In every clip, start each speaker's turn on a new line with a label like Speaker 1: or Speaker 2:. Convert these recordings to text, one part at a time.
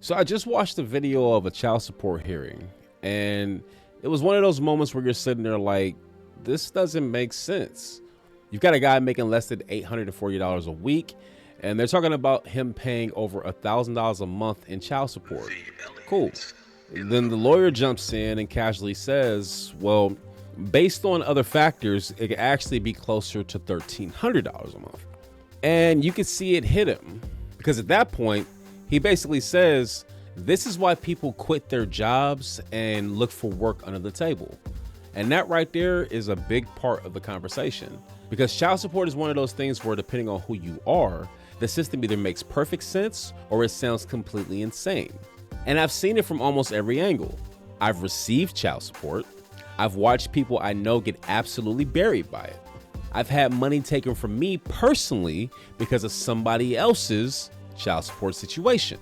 Speaker 1: So I just watched a video of a child support hearing, and it was one of those moments where you're sitting there like, this doesn't make sense. You've got a guy making less than $840 a week, and they're talking about him paying over $1,000 a month in child support. Cool. Then the lawyer jumps in and casually says, well, based on other factors, it could actually be closer to $1,300 a month. And you can see it hit him, because at that point, he basically says, this is why people quit their jobs and look for work under the table. And that right there is a big part of the conversation, because child support is one of those things where, depending on who you are, the system either makes perfect sense or it sounds completely insane. And I've seen it from almost every angle. I've received child support. I've watched people I know get absolutely buried by it. I've had money taken from me personally because of somebody else's child support situation.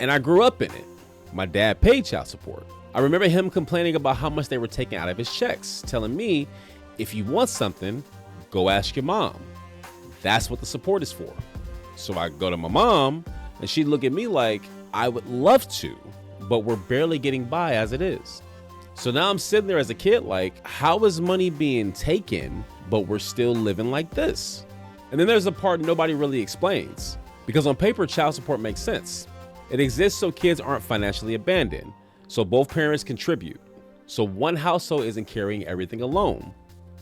Speaker 1: And I grew up in it. My dad paid child support. I remember him complaining about how much they were taking out of his checks, telling me, if you want something, go ask your mom. That's what the support is for. So I go to my mom and she'd look at me like, I would love to, but we're barely getting by as it is. So now I'm sitting there as a kid like, how is money being taken, but we're still living like this? And then there's a part nobody really explains, because on paper, child support makes sense. It exists so kids aren't financially abandoned, so both parents contribute, so one household isn't carrying everything alone.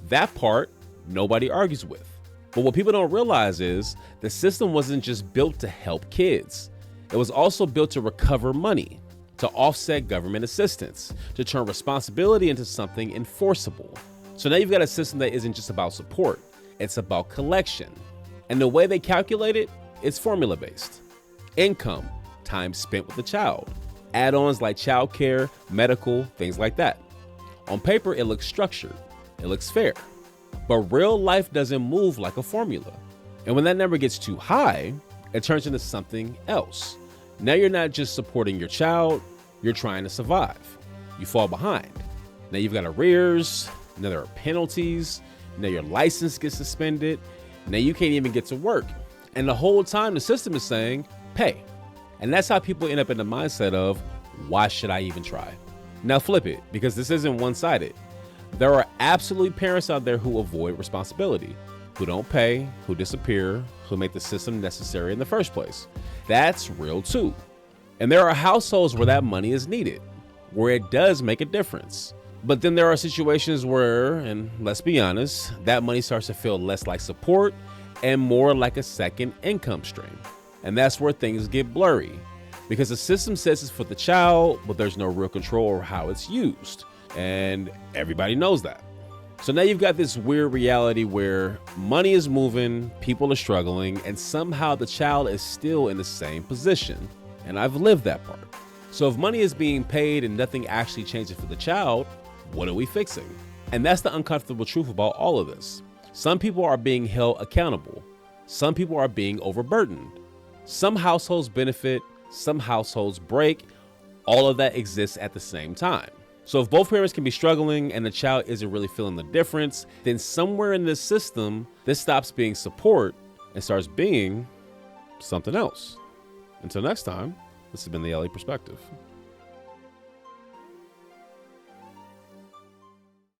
Speaker 1: That part, nobody argues with. But what people don't realize is the system wasn't just built to help kids. It was also built to recover money, to offset government assistance, to turn responsibility into something enforceable. So now you've got a system that isn't just about support, it's about collection. And the way they calculate it, it's formula-based. Income, time spent with the child, add-ons like childcare, medical, things like that. On paper, it looks structured, it looks fair, but real life doesn't move like a formula. And when that number gets too high, it turns into something else. Now you're not just supporting your child, you're trying to survive. You fall behind. Now you've got arrears, now there are penalties, now your license gets suspended, now you can't even get to work. And the whole time the system is saying, pay. And that's how people end up in the mindset of, why should I even try? Now flip it, because this isn't one-sided. There are absolutely parents out there who avoid responsibility, who don't pay, who disappear, who make the system necessary in the first place. That's real too. And there are households where that money is needed, where it does make a difference. But then there are situations where, and let's be honest, that money starts to feel less like support and more like a second income stream. And that's where things get blurry, because the system says it's for the child, but there's no real control over how it's used. And everybody knows that. So now you've got this weird reality where money is moving, people are struggling, and somehow the child is still in the same position. And I've lived that part. So if money is being paid and nothing actually changes for the child, what are we fixing? And that's the uncomfortable truth about all of this. Some people are being held accountable. Some people are being overburdened. Some households benefit, some households break. All of that exists at the same time. So if both parents can be struggling and the child isn't really feeling the difference, then somewhere in this system, this stops being support and starts being something else. Until next time, this has been the LA Perspective.